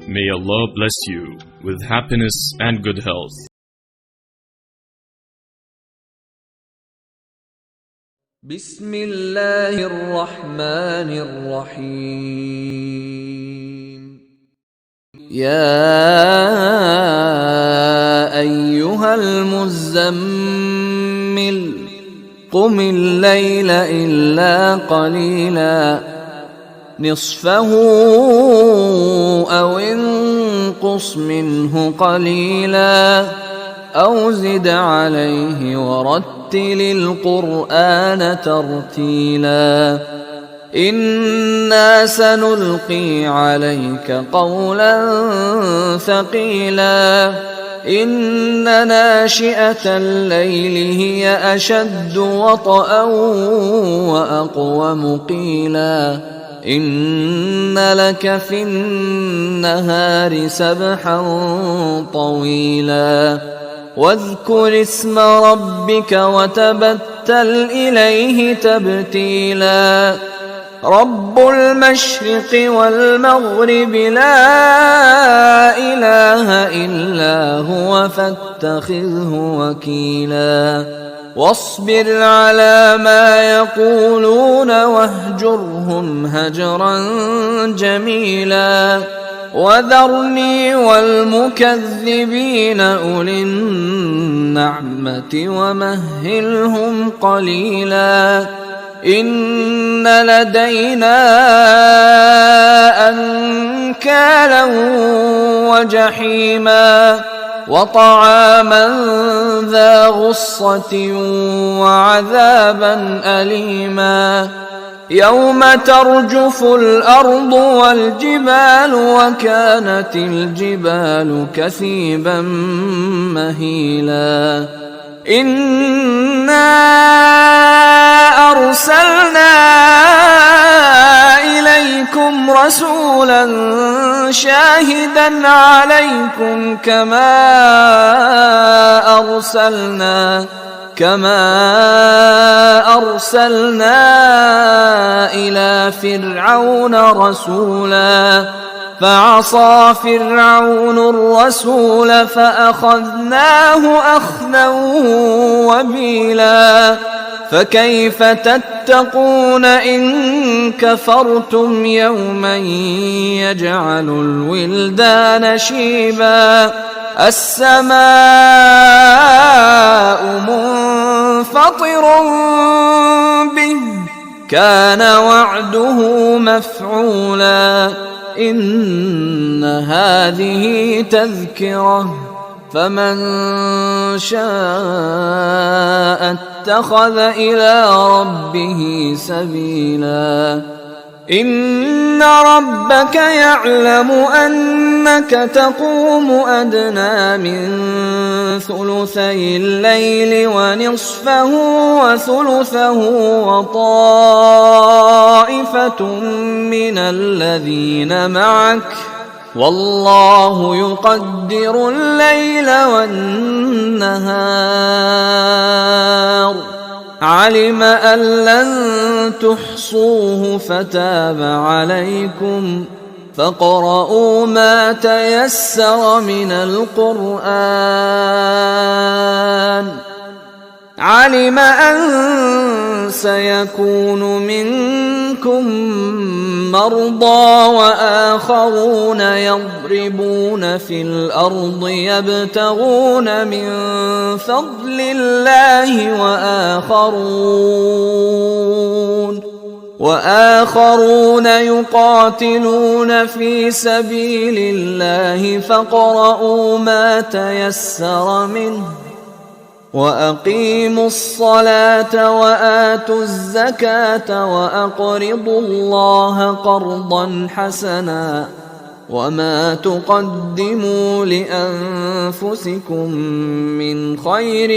May Allah bless you with happiness and good health. بسم الله الرحمن الرحيم. يا أيها المزمل قم الليل إلا قليلا نصفه أو انقص منه قليلا أو زد عليه ورتل القرآن ترتيلا إنا سنلقي عليك قولا ثقيلا إن ناشئة الليل هي أشد وطئا وأقوم قيلا إن لك في النهار سبحا طويلا واذكر اسم ربك وتبتل إليه تبتيلا رب المشرق والمغرب لا إله إلا هو فاتخذه وكيلا واصبر على ما يقولون واهجرهم هجرا جميلا وذرني والمكذبين أولي النعمة ومهلهم قليلا إن لدينا أنكالا وجحيما وطعاما ذا غصة وعذابا أليما يوم ترجف الأرض والجبال وكانت الجبال كثيبا مهيلا إنا أرسلنا إليكم رسولا شاهدا عليكم كما أرسلنا إلى فرعون رسولا فعصى فرعون الرسول فأخذناه أخذا وبيلا فكيف تتقون إن كفرتم يوما يجعل الولدان شيبا السماء منفطر به كان وعده مفعولا إن هذه تذكرة فمن شاء اتخذ إلى ربه سبيلا إن ربك يعلم أنك تقوم أدنى من ثلثي الليل ونصفه وثلثه وطائفة من الذين معك والله يقدر الليل والنهار علم أن لن تحصوه فتاب عليكم فاقرؤوا ما تيسر من القرآن علم أن سيكون منكم مرضى وآخرون يضربون في الأرض يبتغون من فضل الله وآخرون يقاتلون في سبيل الله فاقرؤوا ما تيسر منه وأقيموا الصلاة وآتوا الزكاة وأقرضوا الله قرضا حسنا وما تقدموا لأنفسكم من خير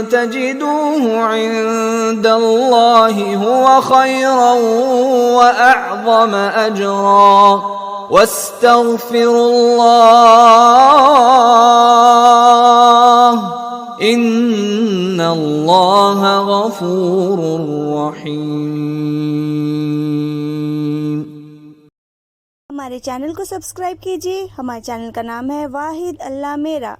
تجدوه عند الله هو خيرا وأعظم أجرا واستغفروا الله إن الله غفور رحيم. हमारे चैनल को सब्सक्राइब कीजिए। हमारे चैनल का नाम है वाहिद अल्लाह मेरा।